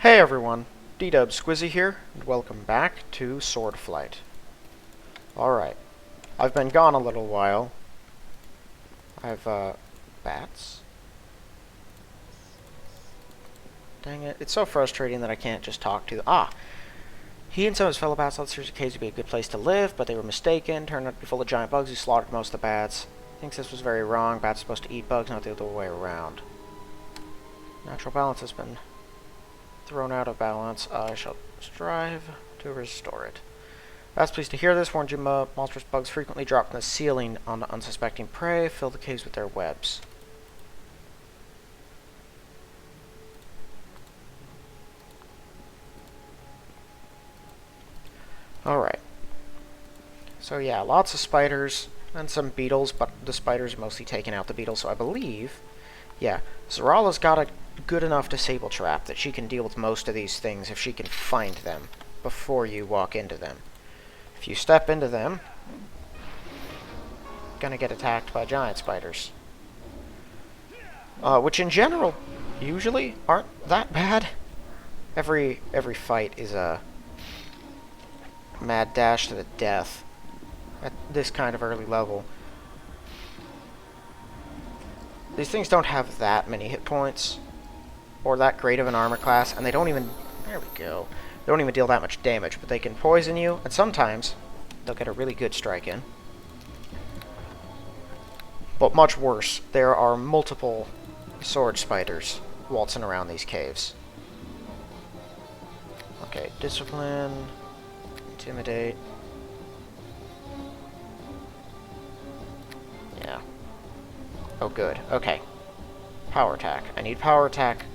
Hey everyone, D-Dub Squizzy here, and welcome back to Swordflight. Alright, I've been gone a little while. Bats? Dang it, it's so frustrating that I can't just talk to them. He and some of his fellow bats thought the series of caves would be a good place to live, but they were mistaken. Turned out to be full of giant bugs who slaughtered most of the bats. Thinks this was very wrong. Bats are supposed to eat bugs, not the other way around. Natural balance has been thrown out of balance. I shall strive to restore it. Bats pleased to hear this. Warned you monstrous bugs frequently drop from the ceiling on unsuspecting prey. Fill the caves with their webs. Alright. So yeah, lots of spiders and some beetles, but the spiders are mostly taking out the beetles, so I believe, yeah, Zarala's got a good enough disable trap that she can deal with most of these things if she can find them before you walk into them. If you step into them, you're gonna get attacked by giant spiders. Which in general, usually aren't that bad. Every fight is a mad dash to the death at this kind of early level. These things don't have that many hit points, or that great of an armor class, and they don't even, there we go, they don't even deal that much damage, but they can poison you, and sometimes they'll get a really good strike in. But much worse, there are multiple sword spiders waltzing around these caves. Okay, discipline, intimidate. Yeah. Oh, good. Okay. Power attack. I need power attack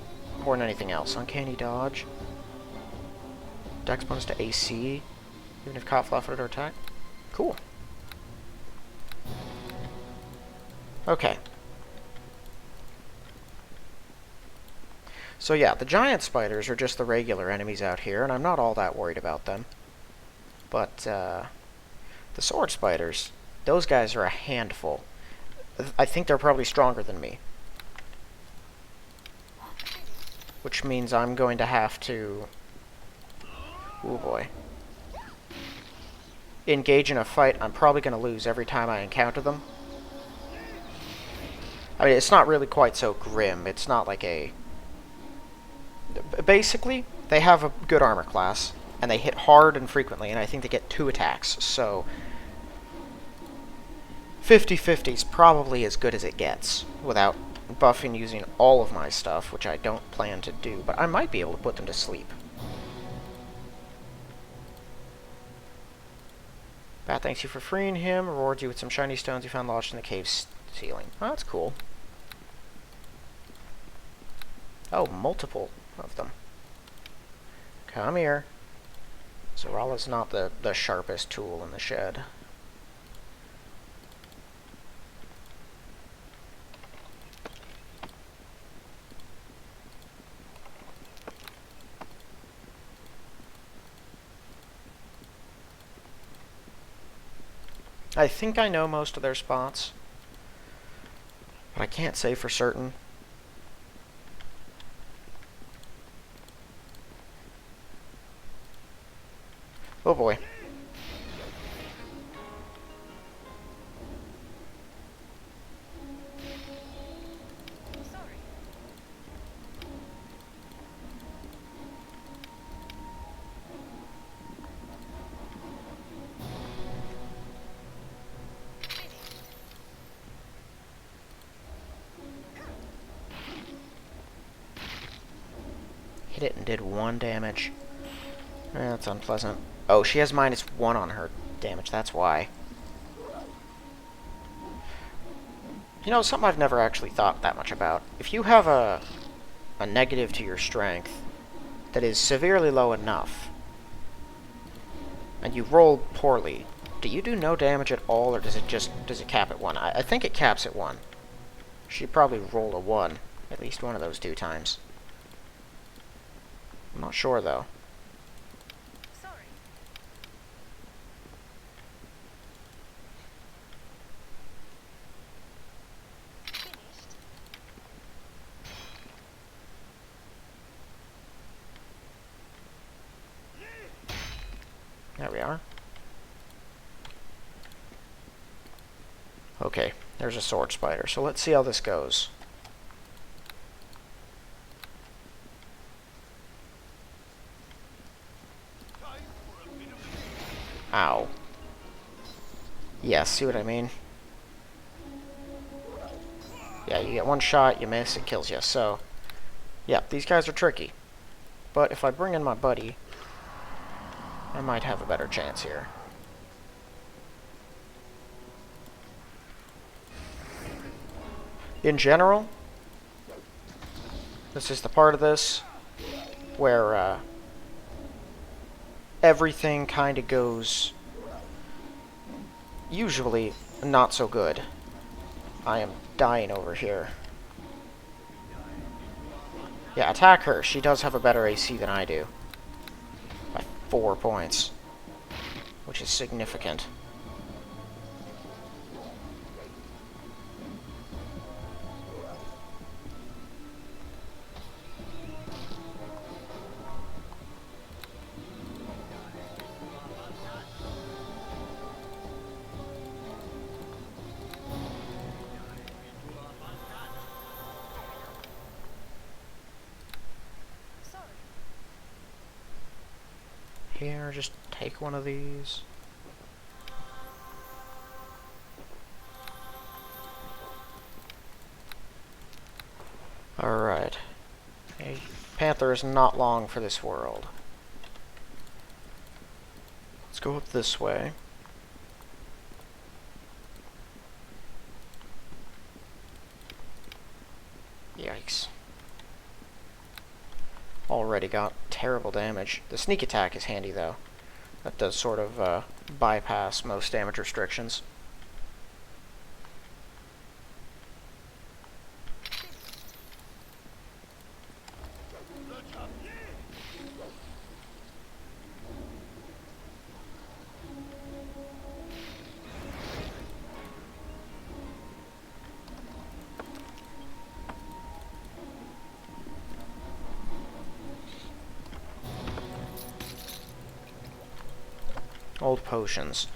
more than anything else. Uncanny dodge. Dex bonus to AC, even if caught flat-footed or attack. Cool. Okay. So yeah, the giant spiders are just the regular enemies out here, and I'm not all that worried about them. But, the sword spiders, those guys are a handful. I think they're probably stronger than me. Which means I'm going to have to... oh boy. Engage in a fight I'm probably going to lose every time I encounter them. I mean, it's not really quite so grim. It's not like a... basically, they have a good armor class, and they hit hard and frequently, and I think they get 2 attacks, so... 50-50 is probably as good as it gets, without buffing using all of my stuff, which I don't plan to do, but I might be able to put them to sleep. Bat thanks you for freeing him, rewards you with some shiny stones you found lodged in the cave's ceiling. Oh, that's cool. Oh, multiple of them. Come here. Zarala's not the sharpest tool in the shed. I think I know most of their spots, but I can't say for certain. Oh boy. Hit it and did 1 damage. That's unpleasant. Oh, she has -1 on her damage, that's why. You know, something I've never actually thought that much about. If you have a negative to your strength that is severely low enough, and you roll poorly, do you do no damage at all, or does it cap at 1? I think it caps at 1. She'd probably roll a 1, at least one of those 2 times. I'm not sure, though. Sorry. Finished. There we are. Okay, there's a sword spider. So let's see how this goes. Ow. Yeah, see what I mean? Yeah, you get one shot, you miss, it kills you. So, yeah, these guys are tricky. But if I bring in my buddy, I might have a better chance here. In general, this is the part of this where everything kind of goes usually not so good. I am dying over here. Yeah, attack her. She does have a better AC than I do. By 4 points. Which is significant. Sorry. Here, just take one of these. Alright. A panther is not long for this world. Let's go up this way. Yikes. Already got terrible damage. The sneak attack is handy, though. That does sort of bypass most damage restrictions. Old potions.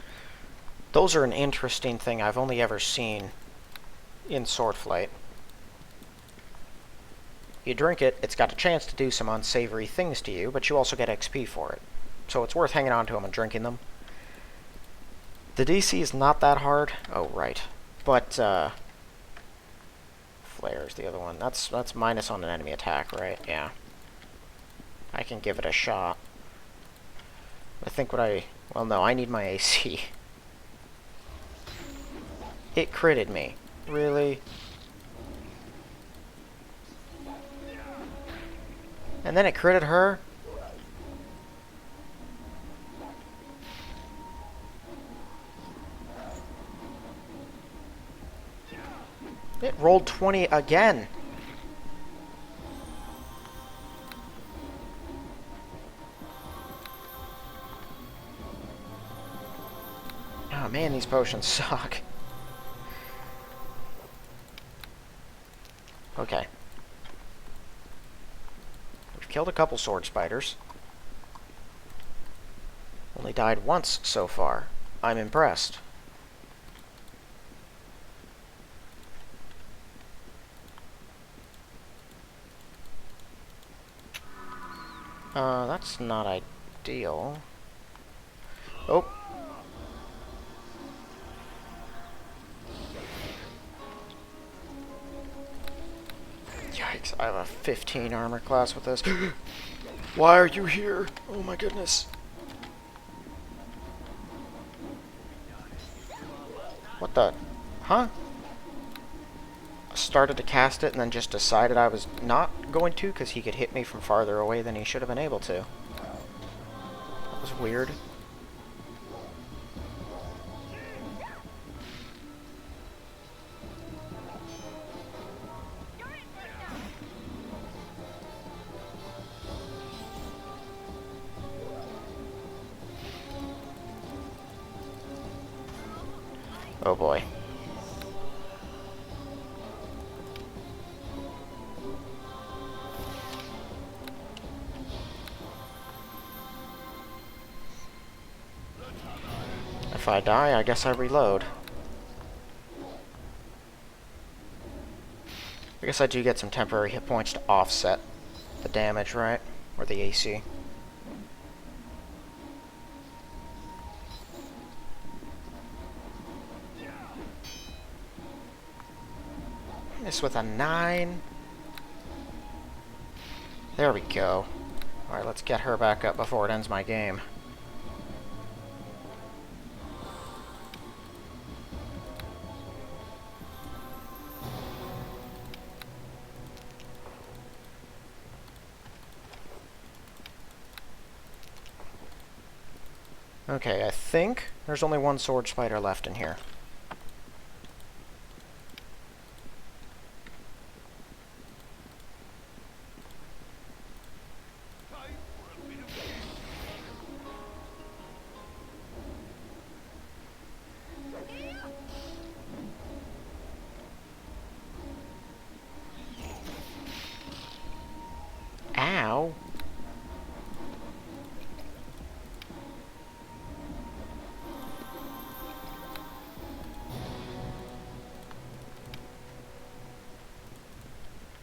Those are an interesting thing I've only ever seen in Swordflight. You drink it, it's got a chance to do some unsavory things to you, but you also get XP for it. So it's worth hanging on to them and drinking them. The DC is not that hard. Oh, right. But, Flare's the other one. That's minus on an enemy attack, right? Yeah. I can give it a shot. I think what I... Well, no, I need my AC. It critted me. Really? And then it critted her? It rolled 20 again. Oh man, these potions suck. Okay. We've killed a couple sword spiders. Only died once so far. I'm impressed. That's not ideal. Oh. Yikes, I have a 15 armor class with this. Why are you here? Oh my goodness. What the? Huh? Started to cast it and then just decided I was not going to because he could hit me from farther away than he should have been able to. That was weird. Oh boy. If I die, I guess I reload. I guess I do get some temporary hit points to offset the damage, right? Or the AC. This with a 9. There we go. Alright, let's get her back up before it ends my game. Okay, I think there's only one sword spider left in here. Ow!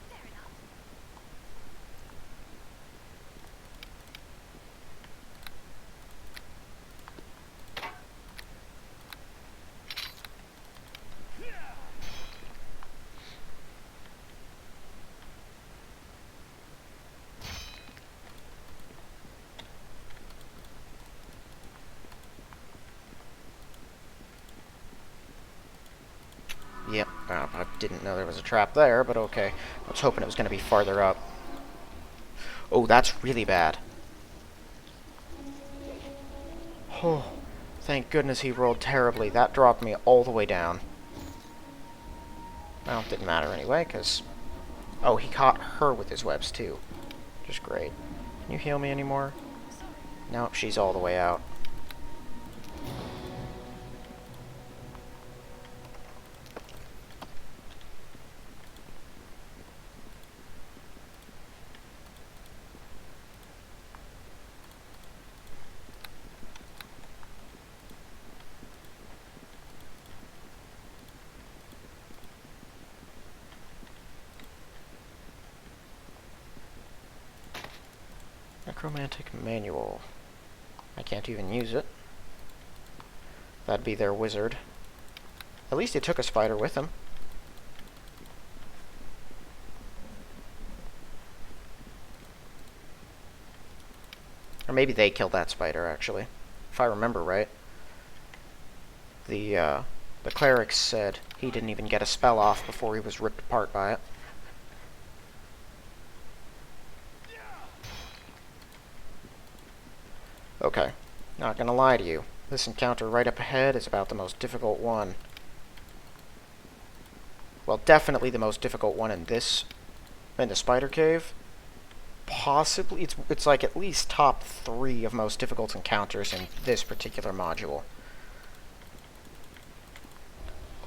Fair enough. Yep, I didn't know there was a trap there, but okay. I was hoping it was going to be farther up. Oh, that's really bad. Oh, thank goodness he rolled terribly. That dropped me all the way down. Well, it didn't matter anyway, because... Oh, he caught her with his webs, too. Just great. Can you heal me anymore? Sorry. Nope, she's all the way out. Necromantic Manual. I can't even use it. That'd be their wizard. At least he took a spider with him. Or maybe they killed that spider, actually. If I remember right. The cleric said he didn't even get a spell off before he was ripped apart by it. Okay, not gonna lie to you. This encounter right up ahead is about the most difficult one. Well, definitely the most difficult one in the spider cave. Possibly, it's like at least top 3 of most difficult encounters in this particular module.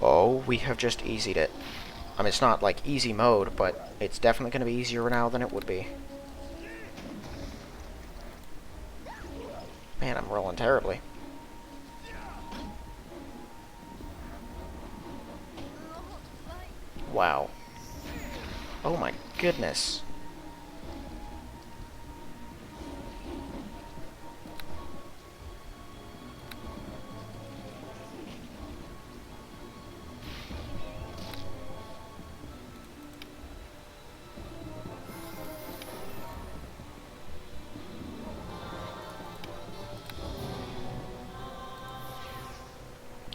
Oh, we have just easied it. I mean, it's not like easy mode, but it's definitely going to be easier now than it would be. Man, I'm rolling terribly. Wow. Oh my goodness.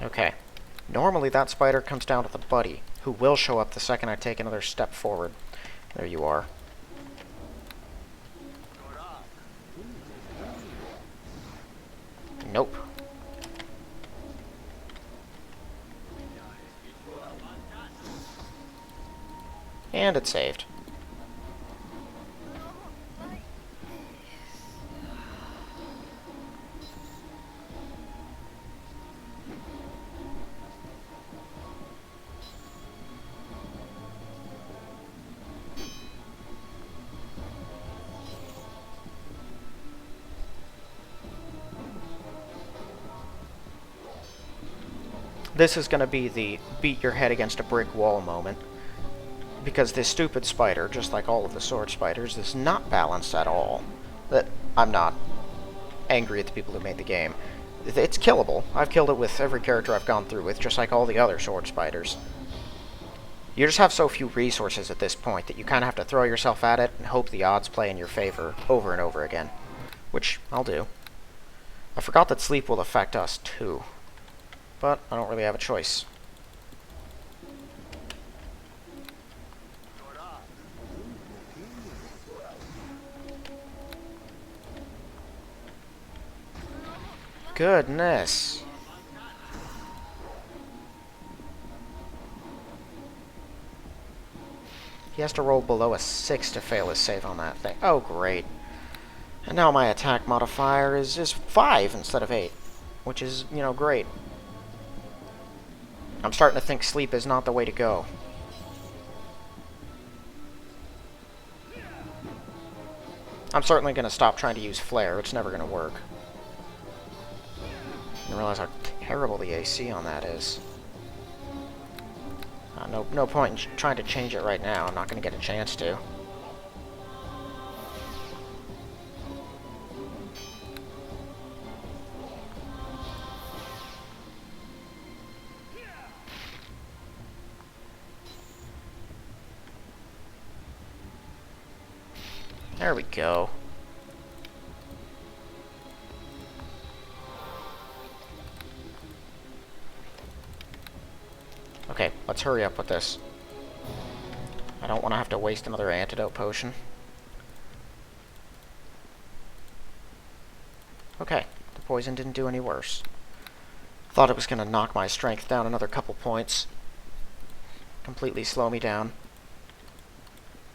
Okay. Normally that spider comes down to the buddy, who will show up the second I take another step forward. There you are. Nope. And it saved. this is going to be the beat your head against a brick wall moment. Because this stupid spider, just like all of the sword spiders, is not balanced at all. That I'm not angry at the people who made the game. It's killable. I've killed it with every character I've gone through with, just like all the other sword spiders. You just have so few resources at this point that you kind of have to throw yourself at it and hope the odds play in your favor over and over again. Which I'll do. I forgot that sleep will affect us too. But I don't really have a choice. Goodness. He has to roll below a 6 to fail his save on that thing. Oh, great. And now my attack modifier is 5 instead of 8. Which is, you know, great. I'm starting to think sleep is not the way to go. I'm certainly going to stop trying to use flare. It's never going to work. I realize how terrible the AC on that is. No point in trying to change it right now. I'm not going to get a chance to. There we go. Okay, let's hurry up with this. I don't want to have to waste another antidote potion. Okay, the poison didn't do any worse. Thought it was going to knock my strength down another couple points. Completely slow me down.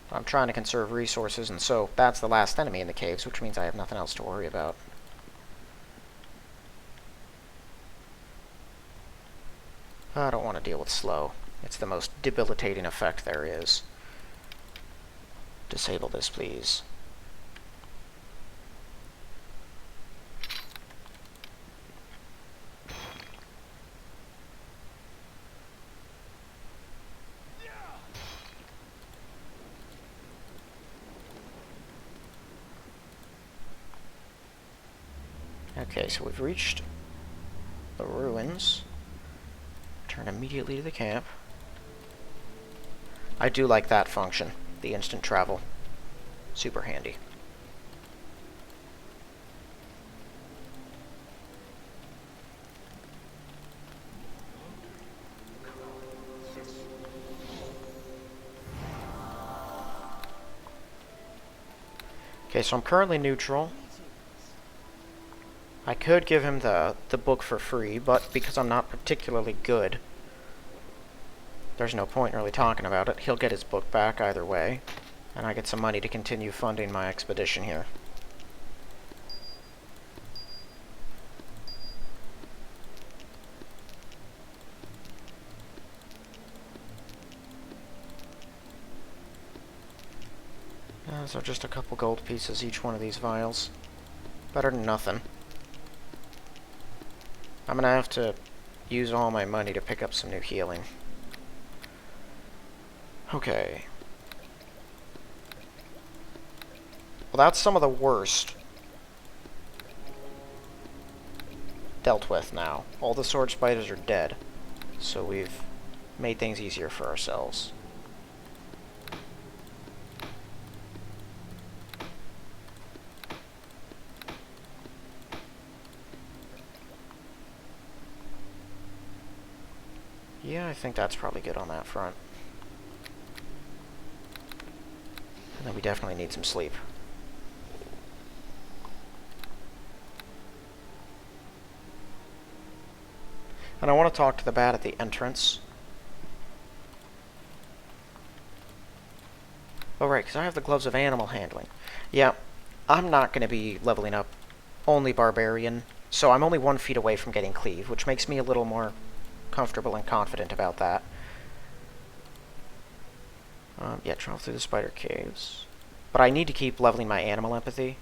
I'm trying to conserve resources, and so that's the last enemy in the caves, which means I have nothing else to worry about. I don't want to deal with slow. It's the most debilitating effect there is. Disable this, please. Okay, so we've reached the ruins. Turn immediately to the camp. I do like that function, the instant travel. Super handy. Okay, so I'm currently neutral. I could give him the book for free, but because I'm not particularly good, there's no point in really talking about it. He'll get his book back either way, and I get some money to continue funding my expedition here. So just a couple gold pieces each one of these vials. Better than nothing. I'm gonna have to use all my money to pick up some new healing. Okay. Well, that's some of the worst dealt with now. All the sword spiders are dead, so we've made things easier for ourselves. Yeah, I think that's probably good on that front. And then we definitely need some sleep. And I want to talk to the bat at the entrance. Oh, right, because I have the gloves of animal handling. Yeah, I'm not going to be leveling up only barbarian, so I'm only 1 feet away from getting cleave, which makes me a little more comfortable and confident about that. Yeah, travel through the spider caves. But I need to keep leveling my animal empathy.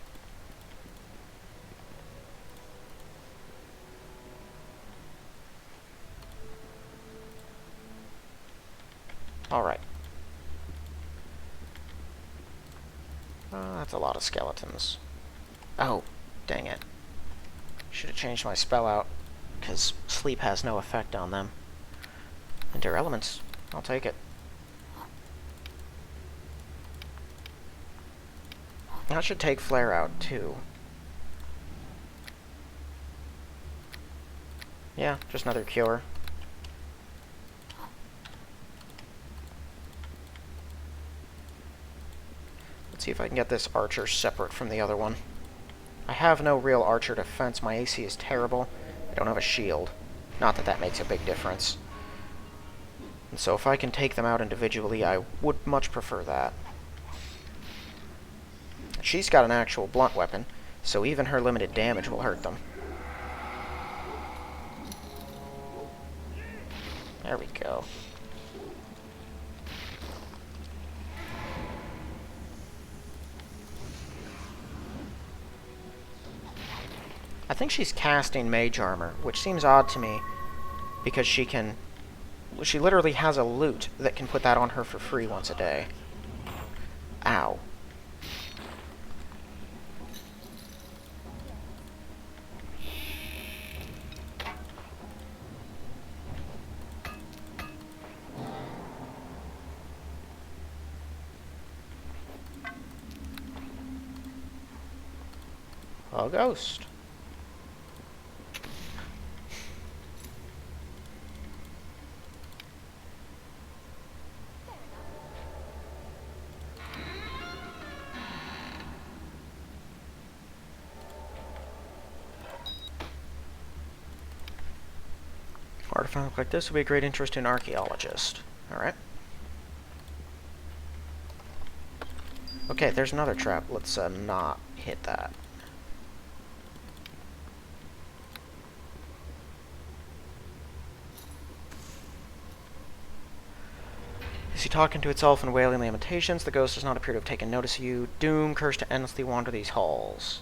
Alright. That's a lot of skeletons. Oh, dang it. Should have changed my spell out, because sleep has no effect on them. Endure elements. I'll take it. That should take flare out, too. Yeah, just another cure. Let's see if I can get this archer separate from the other one. I have no real archer defense. My AC is terrible. I don't have a shield. Not that that makes a big difference. And so if I can take them out individually, I would much prefer that. She's got an actual blunt weapon, so even her limited damage will hurt them. There we go. I think she's casting mage armor, which seems odd to me, because she literally has a loot that can put that on her for free once a day. Ow. A ghost. Artifact like this would be a great interest to an archaeologist. Alright. Okay, there's another trap. Let's not hit that. Is he talking to itself in wailing lamentations? The ghost does not appear to have taken notice of you. Doom, cursed to endlessly wander these halls.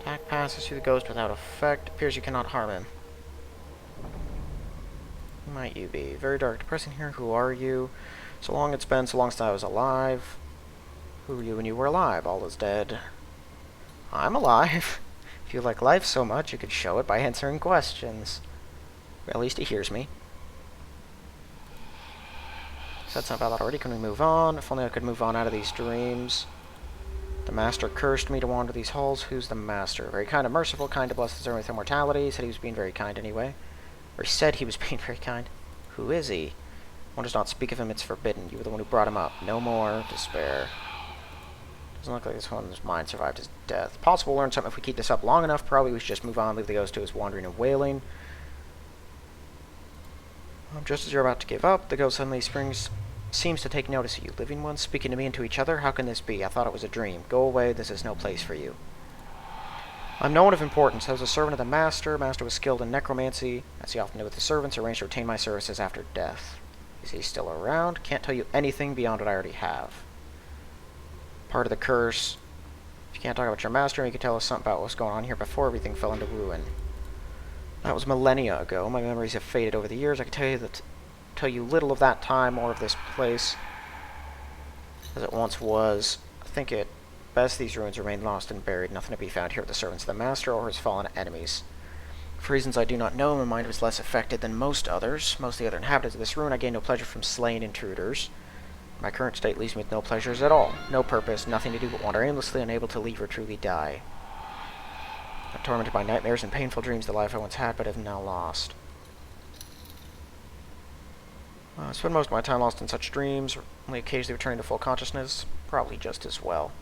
Attack passes through the ghost without effect. Appears you cannot harm him. Who might you be? Very dark, depressing here. Who are you? So long it's been, so long since I was alive. Who were you when you were alive? All is dead. I'm alive. If you like life so much, you could show it by answering questions. Or at least he hears me. Said something about that already. Can we move on? If only I could move on out of these dreams. The master cursed me to wander these halls. Who's the master? Very kind and merciful, kind to bless the earth with immortality. Said he was being very kind anyway. Or he said he was being very kind. Who is he? One does not speak of him, it's forbidden. You were the one who brought him up. No more despair. Doesn't look like this one's mind survived his death. Possible we'll learn something if we keep this up long enough. Probably we should just move on, leave the ghost to his wandering and wailing. Just as you're about to give up, the ghost suddenly seems to take notice of you. Living ones speaking to me and to each other? How can this be? I thought it was a dream. Go away, this is no place for you. I'm no one of importance. I was a servant of the master. Master was skilled in necromancy. As he often did with his servants, arranged to retain my services after death. Is he still around? Can't tell you anything beyond what I already have. Part of the curse. If you can't talk about your master, you can tell us something about what was going on here before everything fell into ruin. That was millennia ago. My memories have faded over the years. I can tell you little of that time or of this place as it once was. I think it best these ruins remain lost and buried. Nothing to be found here with the servants of the master or his fallen enemies. For reasons I do not know, my mind was less affected than most others. Most of the other inhabitants of this ruin, I gained no pleasure from slaying intruders. My current state leaves me with no pleasures at all. No purpose, nothing to do but wander aimlessly, unable to leave or truly die. I'm tormented by nightmares and painful dreams the life I once had but have now lost. I spend most of my time lost in such dreams, only occasionally returning to full consciousness, probably just as well.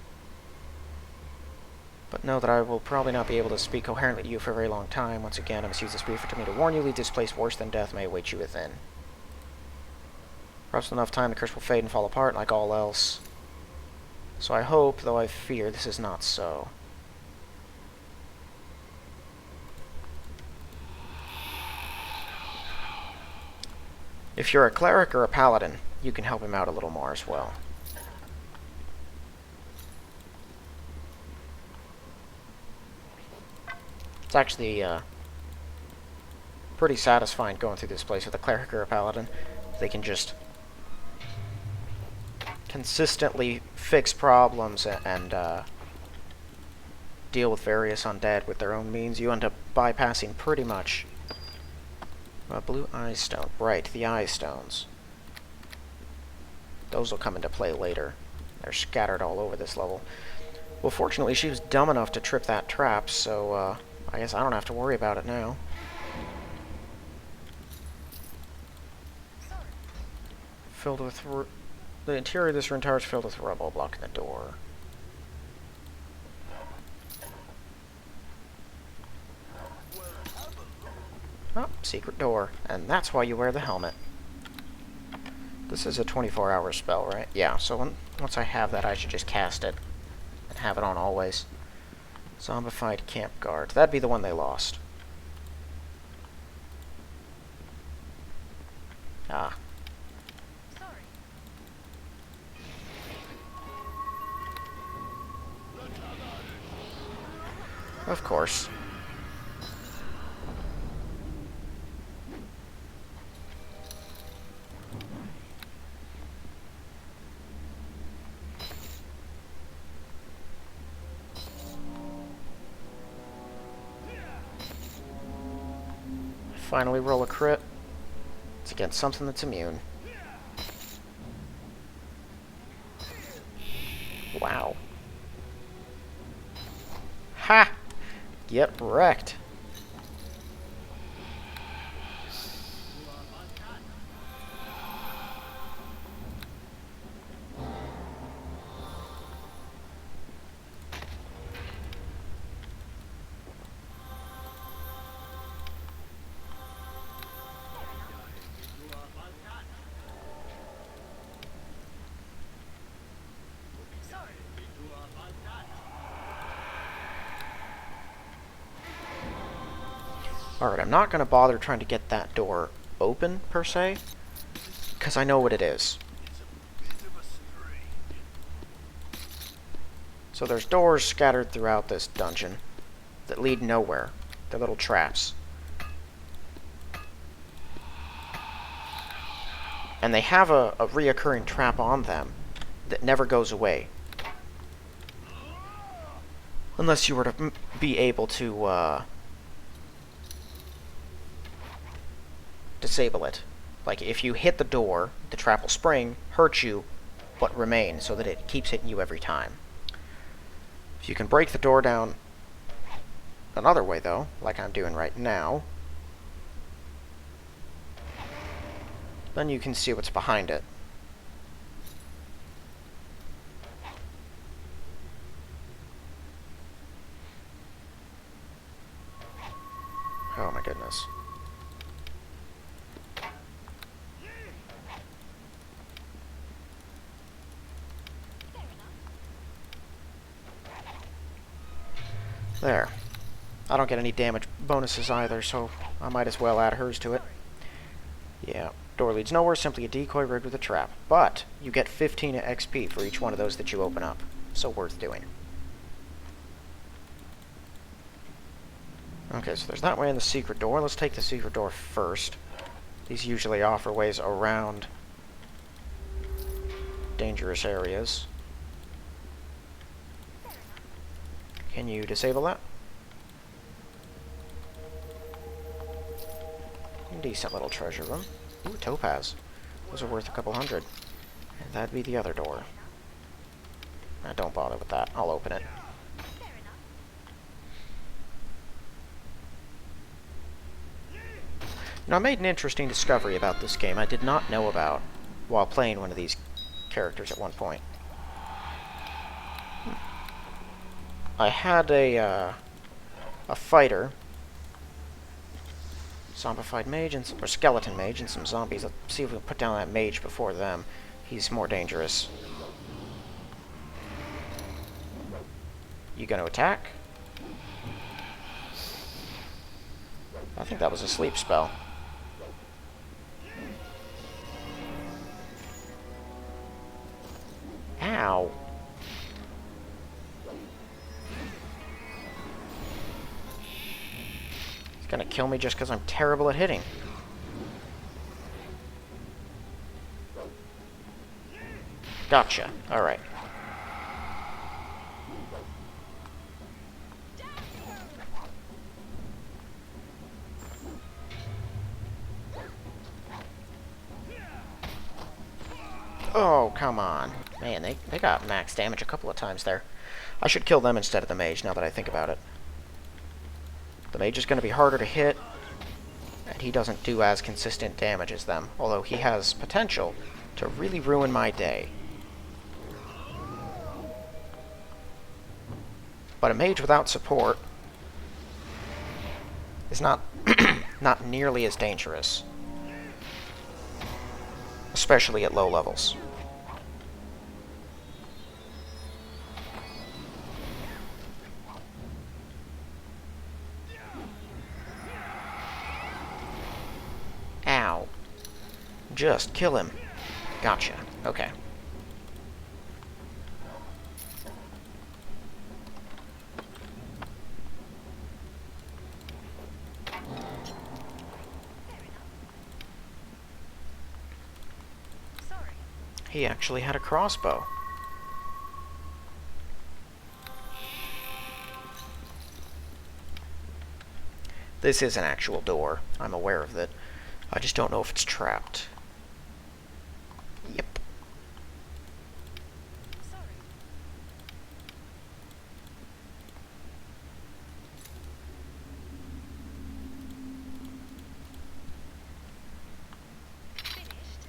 But know that I will probably not be able to speak coherently to you for a very long time. Once again, I must use this brief to me to warn you, leave this place worse than death may await you within. Perhaps enough time the curse will fade and fall apart like all else. So I hope, though I fear, this is not so. If you're a cleric or a paladin, you can help him out a little more as well. It's actually pretty satisfying going through this place with a cleric or a paladin. They can just consistently fix problems and deal with various undead with their own means. You end up bypassing pretty much. Blue eye stone. Right, the eye stones. Those will come into play later. They're scattered all over this level. Well, fortunately, she was dumb enough to trip that trap, so I guess I don't have to worry about it now. Sorry. Filled with... The interior of this room tower is filled with rubble blocking the door. Oh, secret door. And that's why you wear the helmet. This is a 24-hour spell, right? Yeah, so once I have that, I should just cast it. And have it on always. Zombified camp guard. That'd be the one they lost. Ah. Sorry. Of course. Finally roll a crit. It's against something that's immune. Wow. Ha! Get wrecked. Sorry. Alright, I'm not going to bother trying to get that door open, per se, because I know what it is. So there's doors scattered throughout this dungeon that lead nowhere. They're little traps. And they have a reoccurring trap on them that never goes away. Unless you were to be able to disable it. Like, if you hit the door, the trap will spring, hurt you, but remain, so that it keeps hitting you every time. If you can break the door down another way, though, like I'm doing right now, then you can see what's behind it. Oh my goodness. There. I don't get any damage bonuses either, so I might as well add hers to it. Yeah. Door leads nowhere, simply a decoy rigged with a trap. But you get 15 XP for each one of those that you open up. So worth doing. Okay, so there's that way in the secret door. Let's take the secret door first. These usually offer ways around dangerous areas. Can you disable that? Decent little treasure room. Ooh, topaz. Those are worth a couple hundred. And that'd be the other door. Don't bother with that. I'll open it. Fair enough. Now, I made an interesting discovery about this game I did not know about while playing one of these characters at one point. I had a fighter, zombified mage, or skeleton mage, and some zombies. Let's see if we can put down that mage before them. He's more dangerous. You gonna attack? I think that was a sleep spell. Ow. kill me just because I'm terrible at hitting. Gotcha. Alright. Oh, come on. Man, they got max damage a couple of times there. I should kill them instead of the mage, now that I think about it. The mage is going to be harder to hit, and he doesn't do as consistent damage as them, although he has potential to really ruin my day. But a mage without support is not not nearly as dangerous, especially at low levels. Ow. Just kill him. Gotcha. Okay. Sorry. He actually had a crossbow. This is an actual door. I'm aware of it. I just don't know if it's trapped. Yep. Sorry. Finished.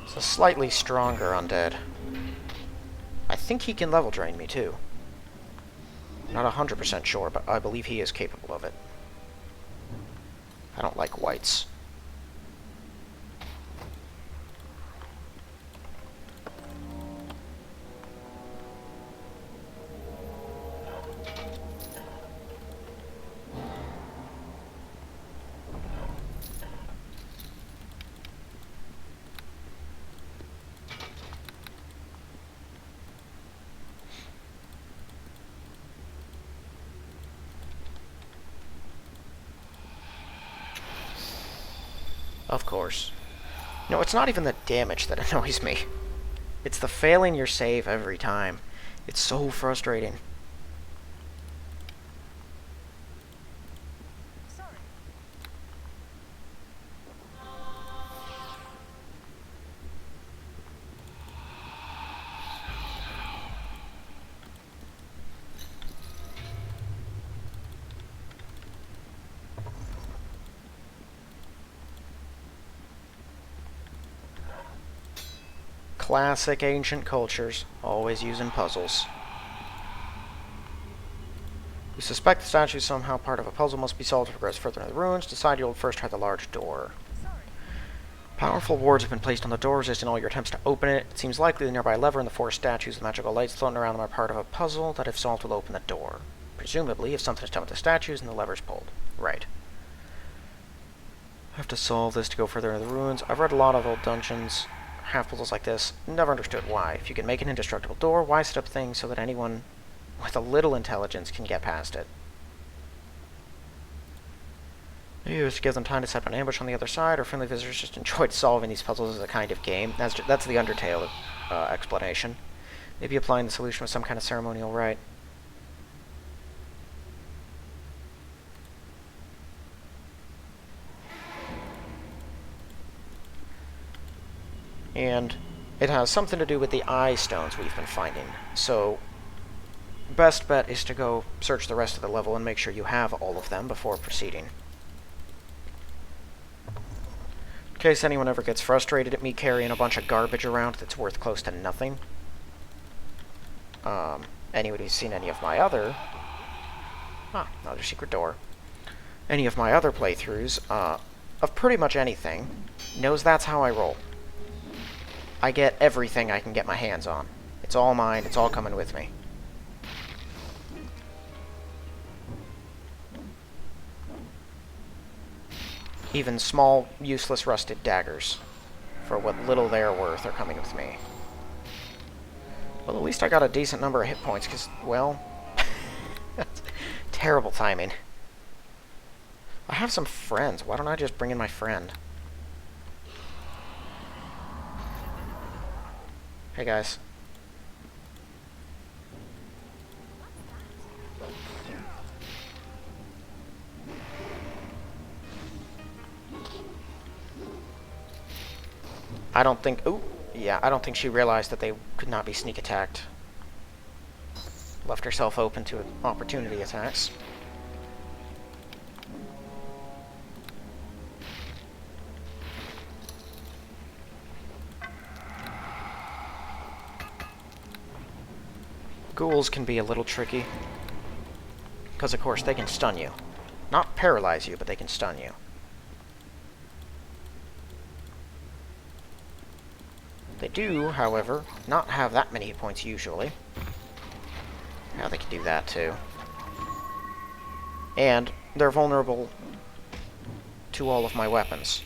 It's a slightly stronger undead. I think he can level drain me too. Not 100% sure, but I believe he is capable of it. I don't like whites. Of course. No, it's not even the damage that annoys me. It's the failing your save every time. It's so frustrating. Sorry. Classic ancient cultures, always using puzzles. You suspect the statue is somehow part of a puzzle must be solved to progress further into the ruins. Decide you'll first try the large door. Sorry. Powerful wards have been placed on the door, resisting all your attempts to open it. It seems likely the nearby lever and the four statues with magical lights floating around them are part of a puzzle that, if solved, will open the door. Presumably, if something is done with the statues and the lever's pulled. Right. I have to solve this to go further into the ruins. I've read a lot of old dungeons, half puzzles like this. Never understood why. If you can make an indestructible door, why set up things so that anyone with a little intelligence can get past it? Use to give them time to set up an ambush on the other side, or friendly visitors just enjoyed solving these puzzles as a kind of game. That's the Undertale explanation. Maybe applying the solution with some kind of ceremonial rite. And it has something to do with the eye stones we've been finding. So, best bet is to go search the rest of the level and make sure you have all of them before proceeding. In case anyone ever gets frustrated at me carrying a bunch of garbage around that's worth close to nothing. Anyone who's seen any of my other... another secret door. Any of my other playthroughs, of pretty much anything, knows that's how I roll. I get everything I can get my hands on. It's all mine, it's all coming with me. even small, useless rusted daggers. For what little they're worth are coming with me. Well, at least I got a decent number of hit points, because, well... that's terrible timing. I have some friends. Why don't I just bring in my friend? Hey, guys. I don't think... Ooh, yeah, I don't think she realized that they could not be sneak attacked. Left herself open to opportunity attacks. Ghouls can be a little tricky. Because, of course, they can stun you. Not paralyze you, but they can stun you. They do, however, not have that many hit points usually. Yeah, they can do that too. And they're vulnerable to all of my weapons.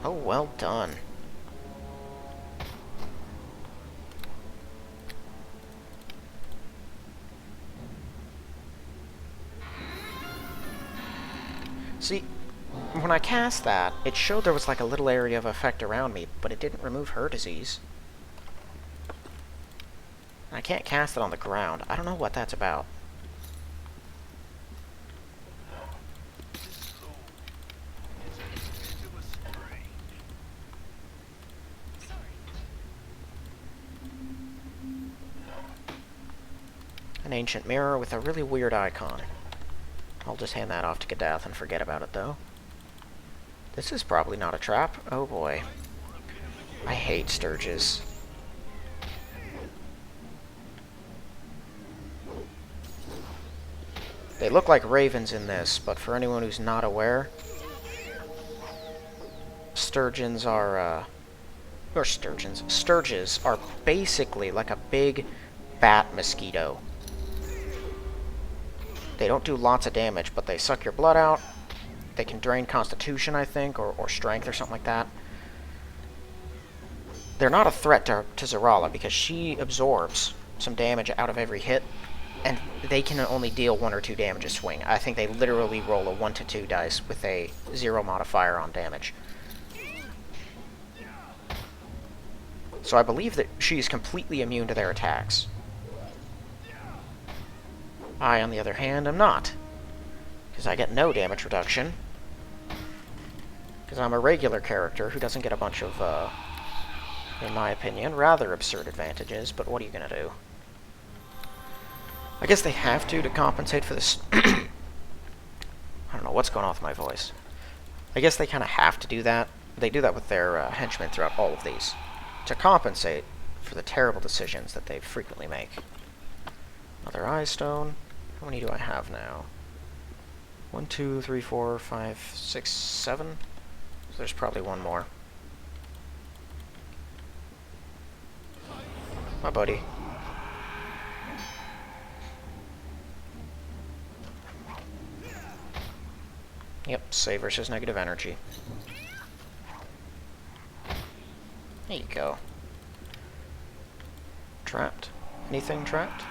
Oh, well done. See, when I cast that, it showed there was like a little area of effect around me, but it didn't remove her disease. I can't cast it on the ground. I don't know what that's about. An ancient mirror with a really weird icon. I'll just hand that off to Gadath and forget about it, though. This is probably not a trap. Oh boy. I hate Sturges. They look like ravens in this, but for anyone who's not aware, Sturges are basically like a big bat mosquito. They don't do lots of damage, but they suck your blood out. They can drain constitution, I think, or strength or something like that. They're not a threat to Zarala, because she absorbs some damage out of every hit, and they can only deal 1 or 2 damage a swing. I think they literally roll a 1 to 2 dice with a 0 modifier on damage. So I believe that she is completely immune to their attacks. I, on the other hand, am not. Because I get no damage reduction. Because I'm a regular character who doesn't get a bunch of, in my opinion, rather absurd advantages, but what are you going to do? I guess they have to compensate for this... I don't know what's going on with my voice. I guess they kind of have to do that. They do that with their henchmen throughout all of these. To compensate for the terrible decisions that they frequently make. Another eye stone. How many do I have now? 1, 2, 3, 4, 5, 6, 7. So there's probably one more. My buddy. Yep, save versus negative energy. There you go. Trapped? Anything trapped?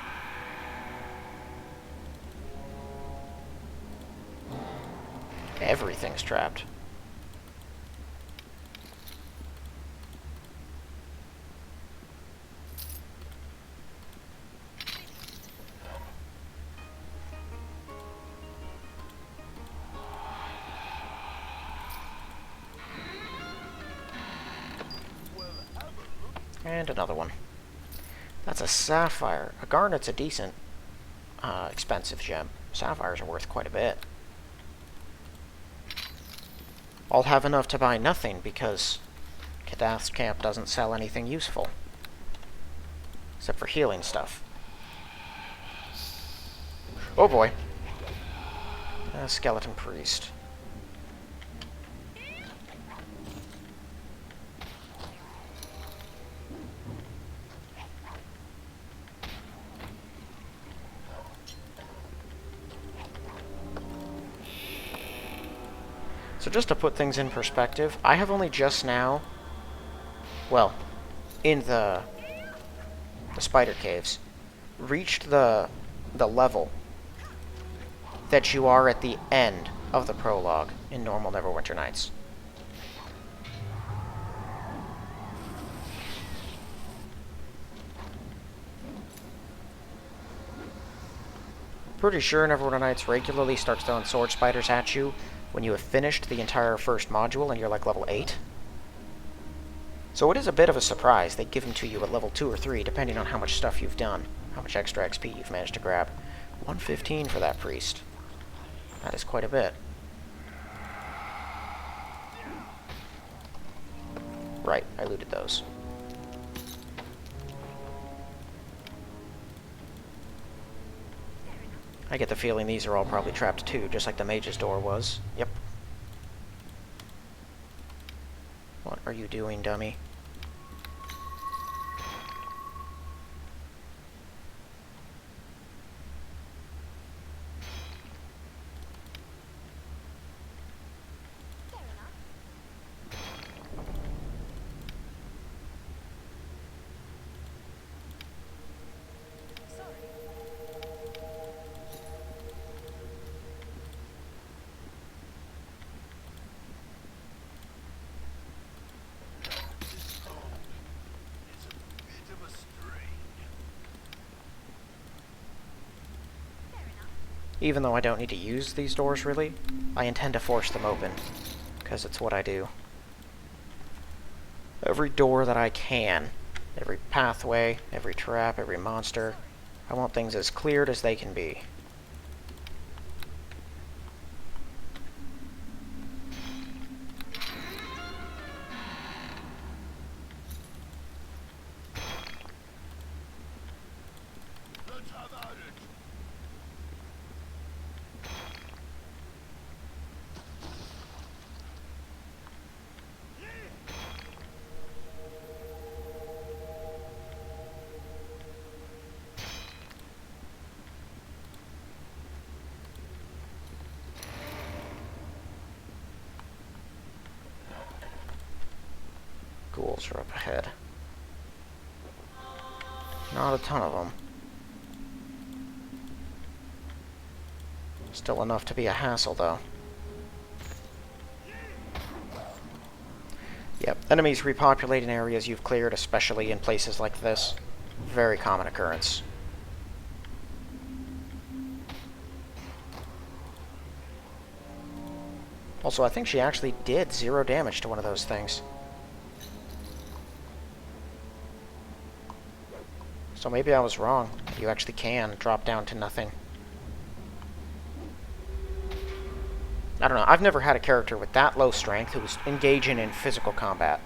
Everything's trapped. And another one. That's a sapphire. A garnet's a decent, expensive gem. Sapphires are worth quite a bit. I'll have enough to buy nothing because Kadath's camp doesn't sell anything useful. Except for healing stuff. Oh boy. A skeleton priest. So just to put things in perspective, I have only just now, well, in the spider caves, reached the level that you are at the end of the prologue in normal Neverwinter Nights. Pretty sure Neverwinter Nights regularly starts throwing sword spiders at you when you have finished the entire first module and you're like level 8. So it is a bit of a surprise they give them to you at level 2 or 3, depending on how much stuff you've done, how much extra XP you've managed to grab. 115 for that priest. That is quite a bit. Right, I looted those. I get the feeling these are all probably trapped too, just like the mage's door was. Yep. What are you doing, dummy? Fair enough. Sorry. Fair enough. Even though I don't need to use these doors, really, I intend to force them open, because it's what I do. Every door that I can, every pathway, every trap, every monster, I want things as cleared as they can be. Ghouls are up ahead. Not a ton of them. Still enough to be a hassle, though. Yep, enemies repopulating areas you've cleared, especially in places like this. Very common occurrence. Also, I think she actually did 0 damage to one of those things. So maybe I was wrong. You actually can drop down to nothing. I don't know. I've never had a character with that low strength who was engaging in physical combat.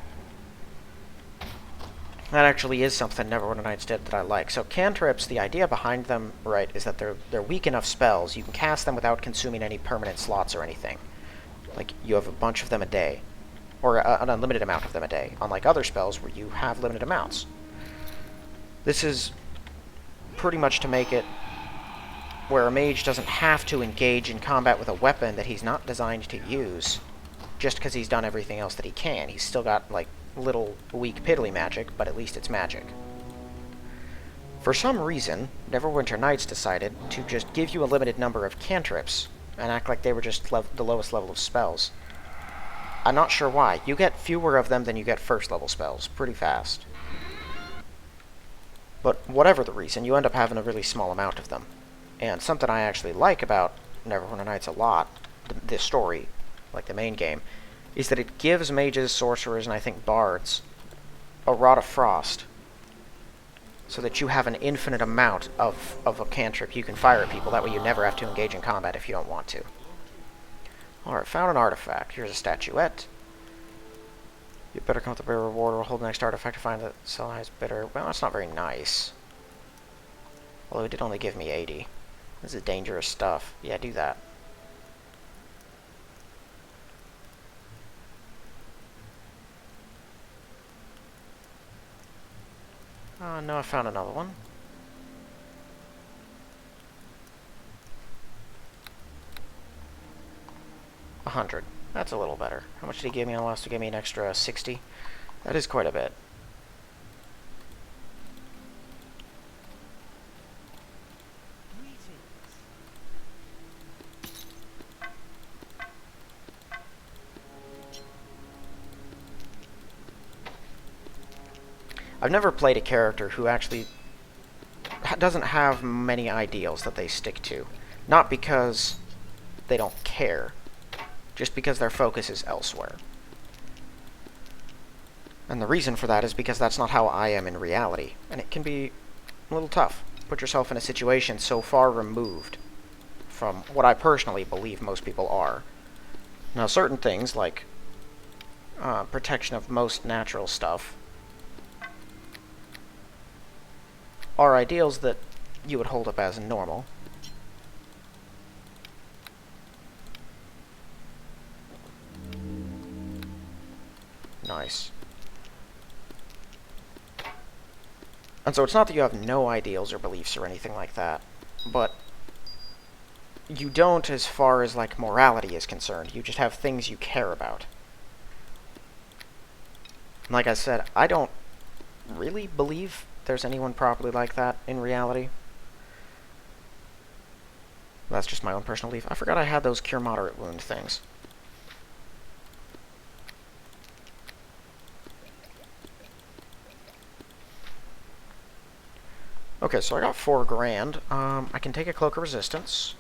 That actually is something Neverwinter Nights did that I like. So cantrips, the idea behind them, right, is that they're weak enough spells. You can cast them without consuming any permanent slots or anything. Like, you have a bunch of them a day. Or an unlimited amount of them a day. Unlike other spells where you have limited amounts. This is pretty much to make it where a mage doesn't have to engage in combat with a weapon that he's not designed to use just because he's done everything else that he can. He's still got, like, little weak piddly magic, but at least it's magic. For some reason, Neverwinter Nights decided to just give you a limited number of cantrips and act like they were just the lowest level of spells. I'm not sure why. You get fewer of them than you get first level spells pretty fast. But whatever the reason, you end up having a really small amount of them. And something I actually like about Neverwinter Nights a lot, this story, like the main game, is that it gives mages, sorcerers, and I think bards a Rod of Frost. So that you have an infinite amount of a cantrip you can fire at people. That way you never have to engage in combat if you don't want to. Alright, found an artifact. Here's a statuette. You better come with a bigger reward or hold the next artifact to find the size bitter. Well, that's not very nice. Although it did only give me 80. This is dangerous stuff. Yeah, do that. No, I found another one. $100. That's a little better. How much did he give me on the last? He gave me an extra 60. That is quite a bit. I've never played a character who actually doesn't have many ideals that they stick to. Not because they don't care, just because their focus is elsewhere. And the reason for that is because that's not how I am in reality, and it can be a little tough. Put yourself in a situation so far removed from what I personally believe most people are. Now, certain things, like protection of most natural stuff, are ideals that you would hold up as normal. Nice. And so it's not that you have no ideals or beliefs or anything like that, but you don't as far as, like, morality is concerned. You just have things you care about. Like I said, I don't really believe there's anyone properly like that in reality. That's just my own personal belief. I forgot I had those cure moderate wound things. Okay, so I got 4 grand. I can take a cloak of resistance.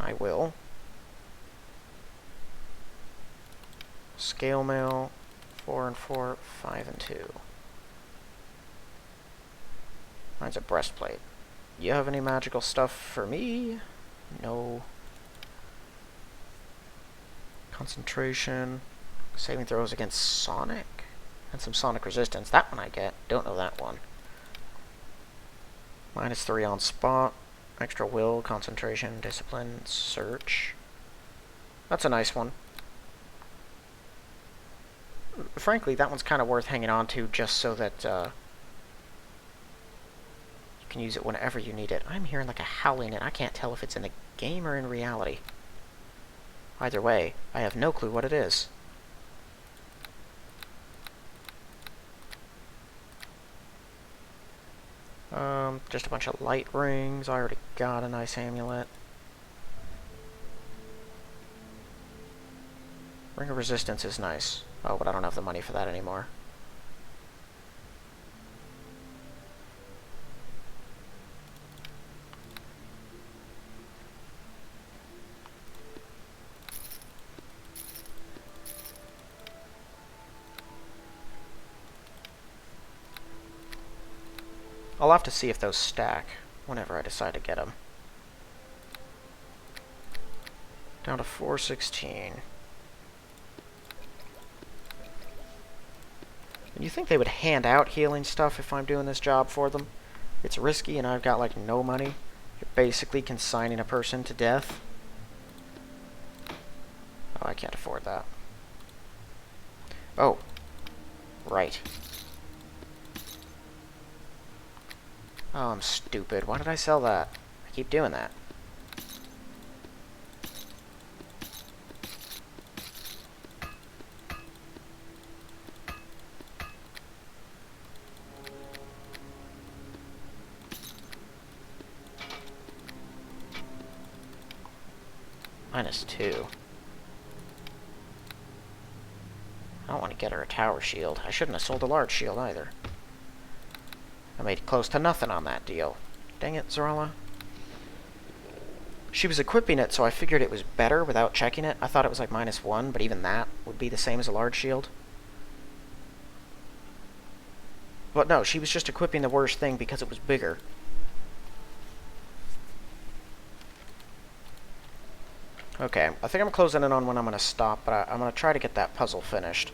I will. Scale mail, 4 and 4, 5 and 2. Mine's a breastplate. You have any magical stuff for me? No. Concentration. Saving throws against Sonic. And some Sonic resistance. That one I get. Don't know that one. -3 on spot. Extra will, concentration, discipline, search. That's a nice one. Frankly, that one's kind of worth hanging on to just so that you can use it whenever you need it. I'm hearing like a howling and I can't tell if it's in the game or in reality. Either way, I have no clue what it is. Just a bunch of light rings. I already got a nice amulet. Ring of Resistance is nice. Oh, but I don't have the money for that anymore. I'll have to see if those stack whenever I decide to get them. Down to 416. And you think they would hand out healing stuff if I'm doing this job for them? It's risky and I've got like no money. You're basically consigning a person to death. Oh, I can't afford that. Oh. Right. Oh, I'm stupid. Why did I sell that? I keep doing that. -2. I don't want to get her a tower shield. I shouldn't have sold a large shield either. I made close to nothing on that deal. Dang it, Zarala. She was equipping it, so I figured it was better without checking it. I thought it was like -1, but even that would be the same as a large shield. But no, she was just equipping the worst thing because it was bigger. Okay, I think I'm closing in on when I'm going to stop, but I'm going to try to get that puzzle finished,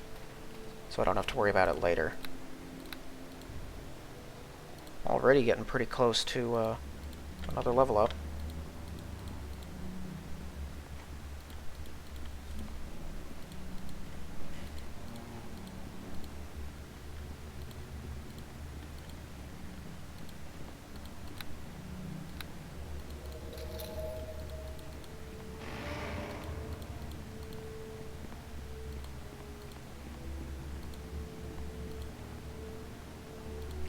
so I don't have to worry about it later. Already getting pretty close to another level up.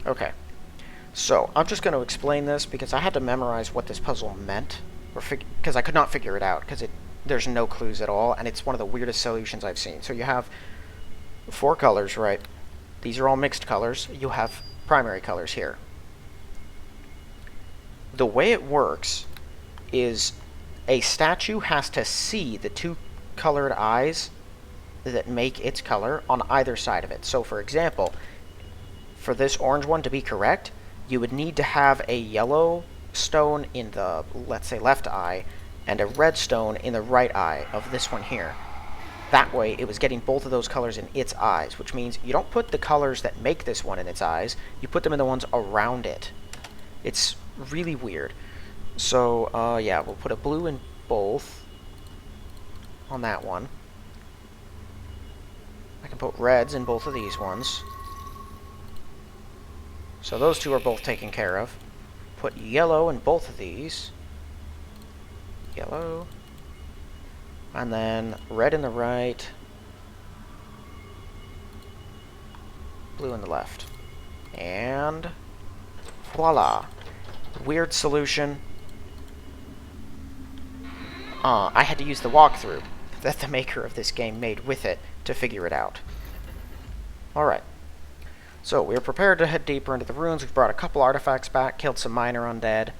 Okay. So, I'm just going to explain this because I had to memorize what this puzzle meant, because I could not figure it out, because there's no clues at all, and it's one of the weirdest solutions I've seen. So you have 4 colors, right? These are all mixed colors. You have primary colors here. The way it works is a statue has to see the 2 colored eyes that make its color on either side of it. So, for example, for this orange one to be correct, you would need to have a yellow stone in the, let's say, left eye, and a red stone in the right eye of this one here. That way, it was getting both of those colors in its eyes, which means you don't put the colors that make this one in its eyes, you put them in the ones around it. It's really weird. So, yeah, we'll put a blue in both on that one. I can put reds in both of these ones. So those 2 are both taken care of. Put yellow in both of these. Yellow. And then red in the right. Blue in the left. And voila. Weird solution. I had to use the walkthrough that the maker of this game made with it to figure it out. Alright. So, we are prepared to head deeper into the ruins. We've brought a couple artifacts back, killed some minor undead,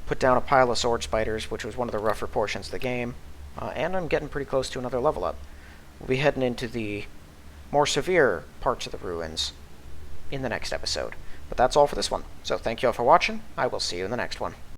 put down a pile of sword spiders, which was one of the rougher portions of the game, and I'm getting pretty close to another level up. We'll be heading into the more severe parts of the ruins in the next episode. But that's all for this one. So, thank you all for watching. I will see you in the next one.